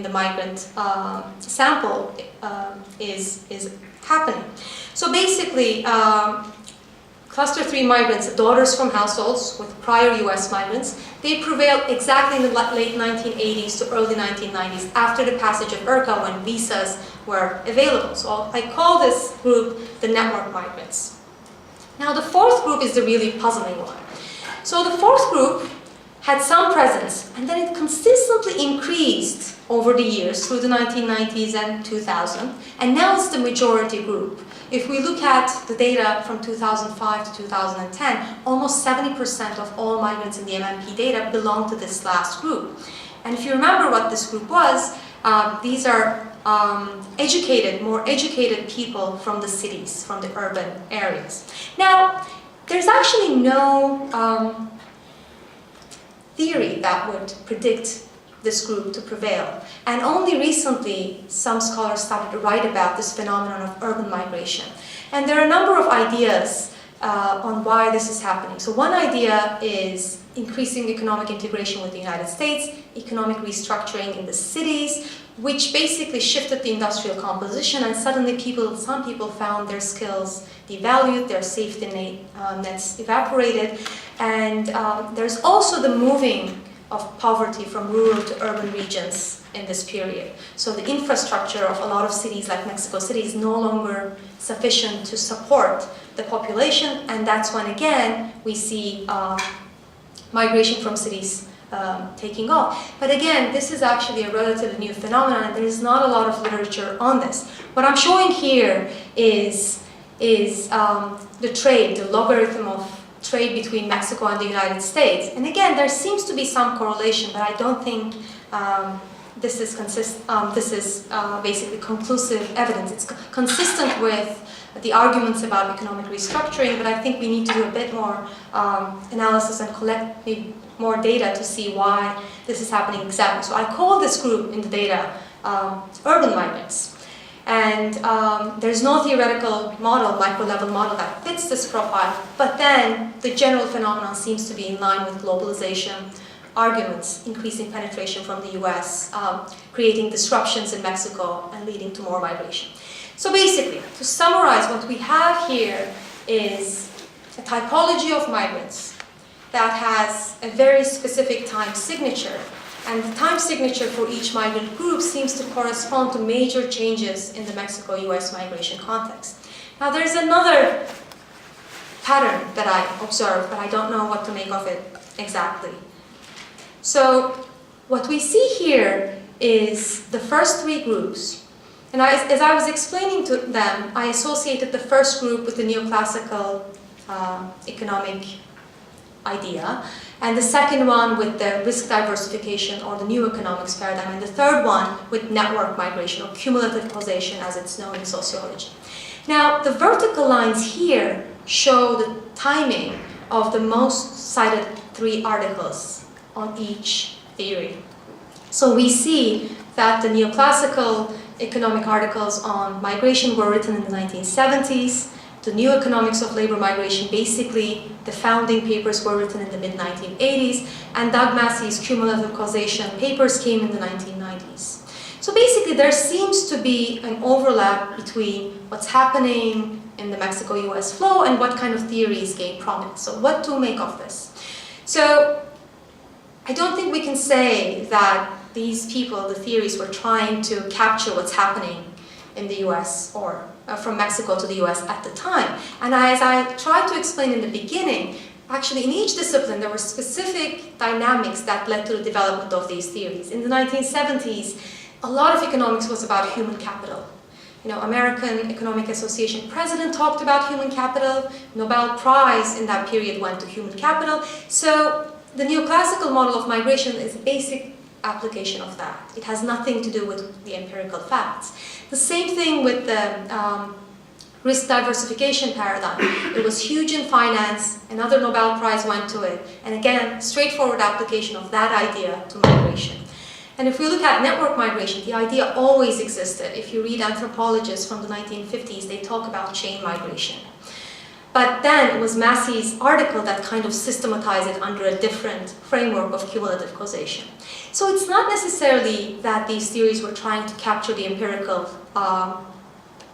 the migrant sample is happening. So basically, cluster 3 migrants, the daughters from households with prior US migrants, they prevailed exactly in the late 1980s to early 1990s after the passage of IRCA when visas were available. So I call this group the network migrants. Now the fourth group is the really puzzling one. So the fourth group had some presence, and then it consistently increased over the years through the 1990s and 2000, and now it's the majority group. If we look at the data from 2005 to 2010, almost 70% of all migrants in the MMP data belong to this last group. And if you remember what this group was, these are more educated people from the cities, from the urban areas. Now, there's actually no theory that would predict this group to prevail. And only recently, some scholars started to write about this phenomenon of urban migration. And there are a number of ideas on why this is happening. So one idea is increasing economic integration with the United States, economic restructuring in the cities, which basically shifted the industrial composition, and suddenly some people found their skills devalued, their safety nets evaporated, and there's also the moving of poverty from rural to urban regions in this period. So the infrastructure of a lot of cities like Mexico City is no longer sufficient to support the population, and that's when again we see migration from cities taking off. But again, this is actually a relatively new phenomenon, and there is not a lot of literature on this. What I'm showing here is the trade, the logarithm of trade between Mexico and the United States. And again, there seems to be some correlation, but I don't think this is basically conclusive evidence. It's consistent with the arguments about economic restructuring, but I think we need to do a bit more analysis and collect more data to see why this is happening exactly. So I call this group in the data urban migrants. And there's no theoretical model, micro-level model that fits this profile, but then the general phenomenon seems to be in line with globalization arguments, increasing penetration from the US, creating disruptions in Mexico and leading to more migration. So basically, to summarize, what we have here is a typology of migrants that has a very specific time signature. And the time signature for each migrant group seems to correspond to major changes in the Mexico-US migration context. Now there's another pattern that I observed, but I don't know what to make of it exactly. So what we see here is the first three groups. And as I was explaining to them, I associated the first group with the neoclassical economic idea, and the second one with the risk diversification or the new economics paradigm, and the third one with network migration or cumulative causation as it's known in sociology. Now, the vertical lines here show the timing of the most cited 3 articles on each theory. So we see that the neoclassical economic articles on migration were written in the 1970s. The new economics of labor migration, basically the founding papers were written in the mid-1980s, and Doug Massey's cumulative causation papers came in the 1990s. So basically there seems to be an overlap between what's happening in the Mexico-US flow and what kind of theories gain prominence. So what to make of this? So I don't think we can say that these people, the theories, were trying to capture what's happening in the US or from Mexico to the US at the time. And as I tried to explain in the beginning, actually in each discipline there were specific dynamics that led to the development of these theories. In the 1970s, a lot of economics was about human capital. You know, American Economic Association president talked about human capital. Nobel Prize in that period went to human capital. So the neoclassical model of migration is a basic application of that. It has nothing to do with the empirical facts. The same thing with the risk diversification paradigm. It was huge in finance, another Nobel Prize went to it, and again, straightforward application of that idea to migration. And if we look at network migration, the idea always existed. If you read anthropologists from the 1950s, they talk about chain migration. But then it was Massey's article that kind of systematized it under a different framework of cumulative causation. So it's not necessarily that these theories were trying to capture the empirical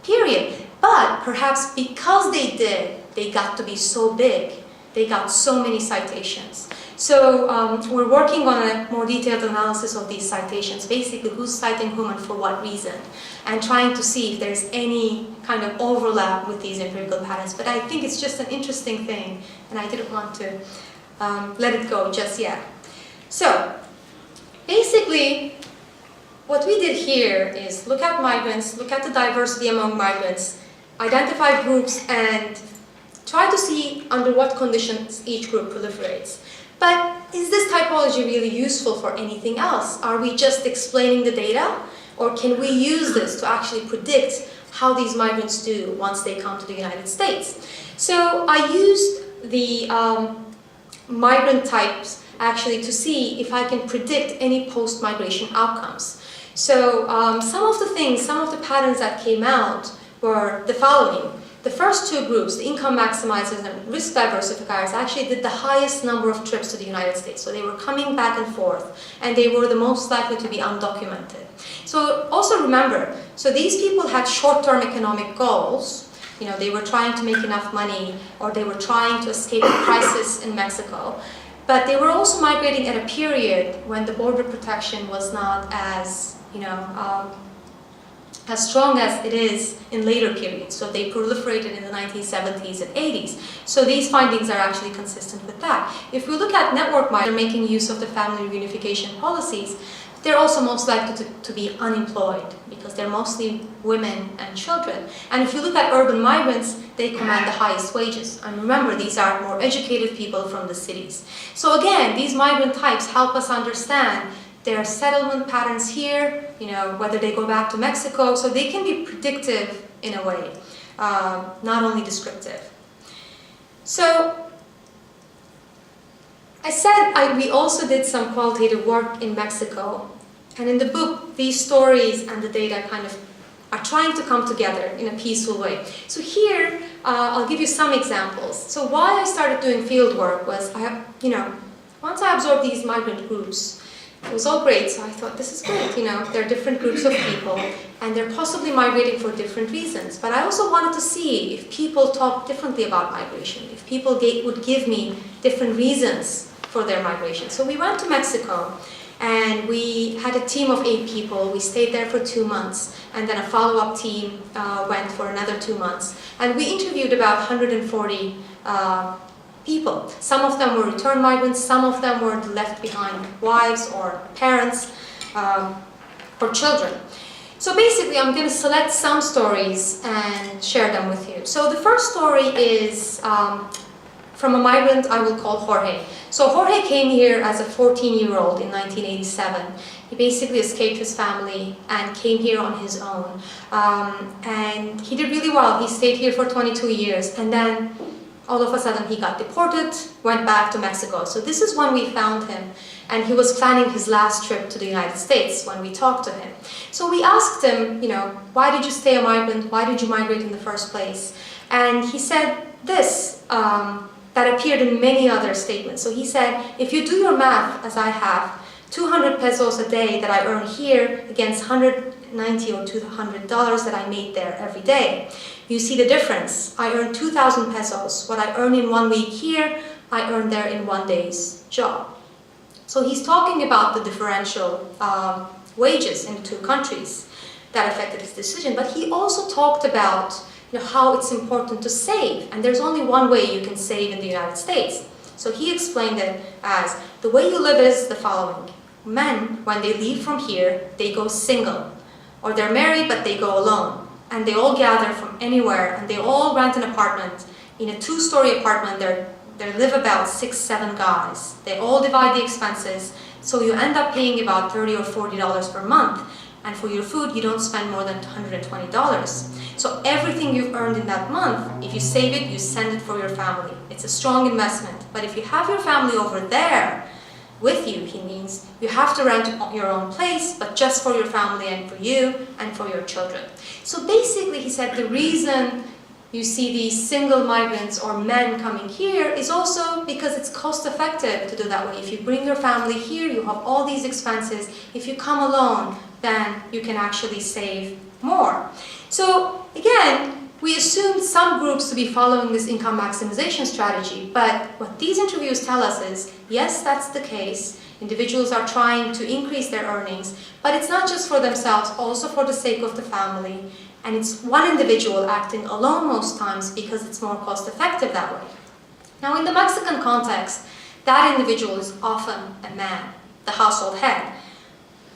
period, but perhaps because they did, they got to be so big. They got so many citations. So we're working on a more detailed analysis of these citations, basically who's citing whom and for what reason, and trying to see if there's any kind of overlap with these empirical patterns. But I think it's just an interesting thing, and I didn't want to let it go just yet. So basically, what we did here is look at migrants, look at the diversity among migrants, identify groups, and try to see under what conditions each group proliferates. But is this typology really useful for anything else? Are we just explaining the data? Or can we use this to actually predict how these migrants do once they come to the United States? So I used the migrant types actually to see if I can predict any post-migration outcomes. So some of the patterns that came out were the following. The first two groups, the income maximizers and risk diversifiers, actually did the highest number of trips to the United States. So they were coming back and forth, and they were the most likely to be undocumented. So also remember, so these people had short-term economic goals. You know, they were trying to make enough money, or they were trying to escape the crisis in Mexico. But they were also migrating at a period when the border protection was not as, as strong as it is in later periods. So they proliferated in the 1970s and 80s. So these findings are actually consistent with that. If we look at network migrants making use of the family reunification policies, they're also most likely to be unemployed because they're mostly women and children. And if you look at urban migrants, they command the highest wages. And remember, these are more educated people from the cities. So again, these migrant types help us understand their settlement patterns here, whether they go back to Mexico, so they can be predictive in a way, not only descriptive. So I said we also did some qualitative work in Mexico, and in the book, these stories and the data kind of are trying to come together in a peaceful way. So here, I'll give you some examples. So why I started doing field work was, once I absorbed these migrant groups, it was all great, so I thought, this is great, they're different groups of people, and they're possibly migrating for different reasons. But I also wanted to see if people talk differently about migration, if people would give me different reasons for their migration. So we went to Mexico, and we had a team of 8 people. We stayed there for 2 months, and then a follow-up team went for another 2 months. And we interviewed about 140 people. Some of them were return migrants, some of them were left behind wives or parents or children. So basically, I'm going to select some stories and share them with you. So the first story is from a migrant I will call Jorge. So Jorge came here as a 14-year-old in 1987. He basically escaped his family and came here on his own. And he did really well. He stayed here for 22 years, and then all of a sudden he got deported, went back to Mexico. So this is when we found him, and he was planning his last trip to the United States when we talked to him. So we asked him, why did you stay a migrant? Why did you migrate in the first place? And he said this, that appeared in many other statements. So he said, if you do your math, as I have, 200 pesos a day that I earn here against $190 or $200 that I made there every day, you see the difference. I earn 2,000 pesos. What I earn in 1 week here, I earn there in 1 day's job. So he's talking about the differential wages in the 2 countries that affected his decision. But he also talked about how it's important to save. And there's only one way you can save in the United States. So he explained it as, the way you live is the following. Men, when they leave from here, they go single. Or they're married, but they go alone. And they all gather from anywhere, and they all rent an apartment. In a 2-story apartment, there live about 6-7 guys. They all divide the expenses, so you end up paying about $30 or $40 per month. And for your food, you don't spend more than $120. So everything you've earned in that month, if you save it, you send it for your family. It's a strong investment. But if you have your family over there with you, he means you have to rent your own place, but just for your family and for you and for your children. So basically, he said the reason you see these single migrants or men coming here is also because it's cost effective to do that way. If you bring your family here, you have all these expenses. If you come alone, then you can actually save more. So again, we assumed some groups to be following this income maximization strategy, but what these interviews tell us is, yes, that's the case. Individuals are trying to increase their earnings, but it's not just for themselves, also for the sake of the family. And it's one individual acting alone most times because it's more cost effective that way. Now in the Mexican context, that individual is often a man, the household head.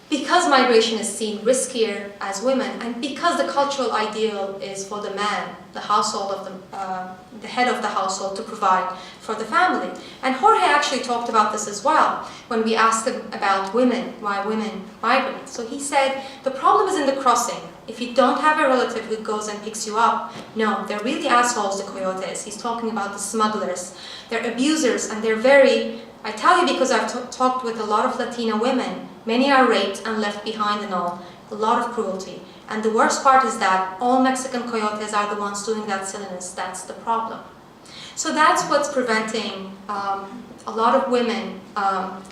Because migration is seen riskier as women, and because the cultural ideal is for the man, the household of the head of the household, to provide for the family. And Jorge actually talked about this as well when we asked him about women, why women migrate. So he said, the problem is in the crossing. If you don't have a relative who goes and picks you up, no, they're really assholes, the coyotes. He's talking about the smugglers. They're abusers, and they're very, I tell you because I've talked with a lot of Latina women. Many are raped and left behind and all. A lot of cruelty. And the worst part is that all Mexican coyotes are the ones doing that silliness. That's the problem. So that's what's preventing a lot of women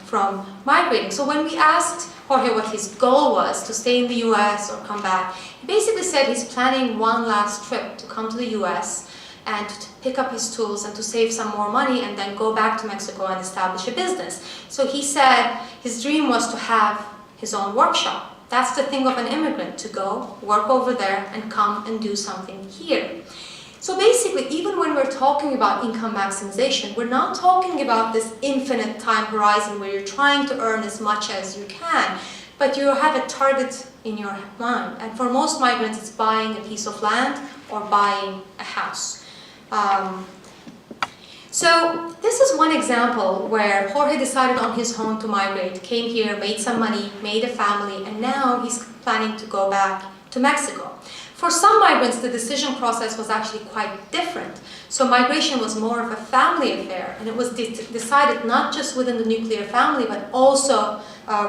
from migrating. So when we asked Jorge what his goal was, to stay in the US or come back, he basically said he's planning one last trip to come to the US and to pick up his tools and to save some more money and then go back to Mexico and establish a business. So he said his dream was to have his own workshop. That's the thing of an immigrant, to go, work over there, and come and do something here. So basically, even when we're talking about income maximization, we're not talking about this infinite time horizon where you're trying to earn as much as you can, but you have a target in your mind. And for most migrants, it's buying a piece of land or buying a house. So this is one example where Jorge decided on his own to migrate, came here, made some money, made a family, and now he's planning to go back to Mexico. For some migrants, the decision process was actually quite different. So migration was more of a family affair, and it was decided not just within the nuclear family, but also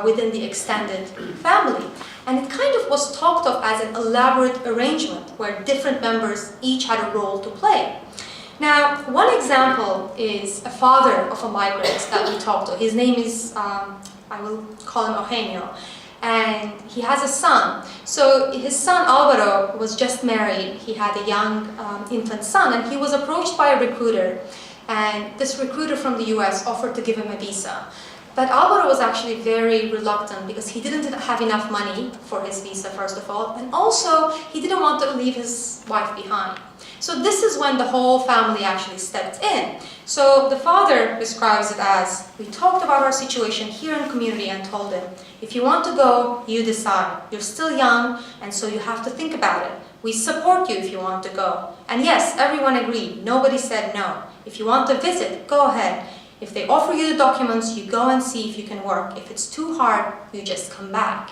within the extended family. And it kind of was talked of as an elaborate arrangement where different members each had a role to play. Now, one example is a father of a migrant that we talked to. His name is, I will call him Eugenio, and he has a son. So his son Alvaro was just married. He had a young infant son, and he was approached by a recruiter. And this recruiter from the US offered to give him a visa. But Alvaro was actually very reluctant because he didn't have enough money for his visa, first of all, and also he didn't want to leave his wife behind. So this is when the whole family actually stepped in. So the father describes it as, we talked about our situation here in community and told him, if you want to go, you decide. You're still young, and so you have to think about it. We support you if you want to go. And yes, everyone agreed. Nobody said no. If you want to visit, go ahead. If they offer you the documents, you go and see if you can work. If it's too hard, you just come back.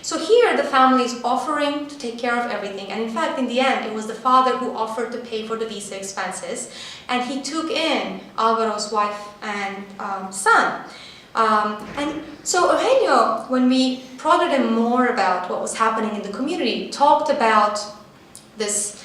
So here the family is offering to take care of everything, and in fact in the end it was the father who offered to pay for the visa expenses, and he took in Alvaro's wife and son. And so Eugenio, when we prodded him more about what was happening in the community, talked about this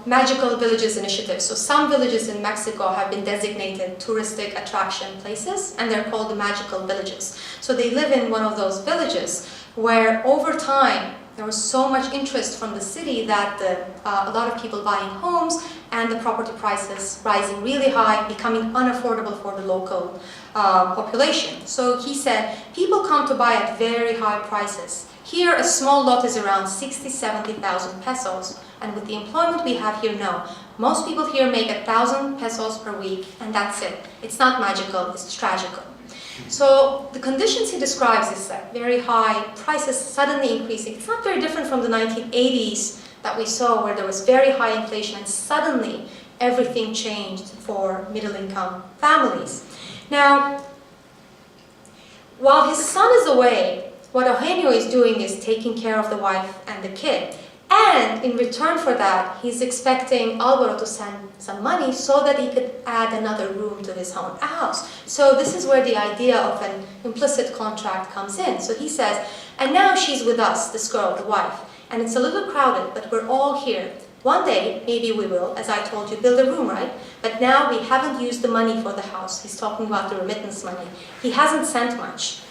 magical villages initiative. So some villages in Mexico have been designated touristic attraction places, and they're called the magical villages. So they live in one of those villages where over time there was so much interest from the city that a lot of people buying homes and the property prices rising really high, becoming unaffordable for the local population. So he said, people come to buy at very high prices. Here a small lot is around 60,000-70,000 pesos, and with the employment we have here, no. Most people here make 1,000 pesos per week, and that's it. It's not magical, it's tragical. So the conditions he describes is that very high prices suddenly increasing. It's not very different from the 1980s that we saw, where there was very high inflation and suddenly everything changed for middle-income families. Now, while his son is away, what Eugenio is doing is taking care of the wife and the kid. And in return for that, he's expecting Alvaro to send some money so that he could add another room to his own house. So this is where the idea of an implicit contract comes in. So he says, and now she's with us, this girl, the wife, and it's a little crowded, but we're all here. One day, maybe we will, as I told you, build a room, right? But now we haven't used the money for the house. He's talking about the remittance money. He hasn't sent much.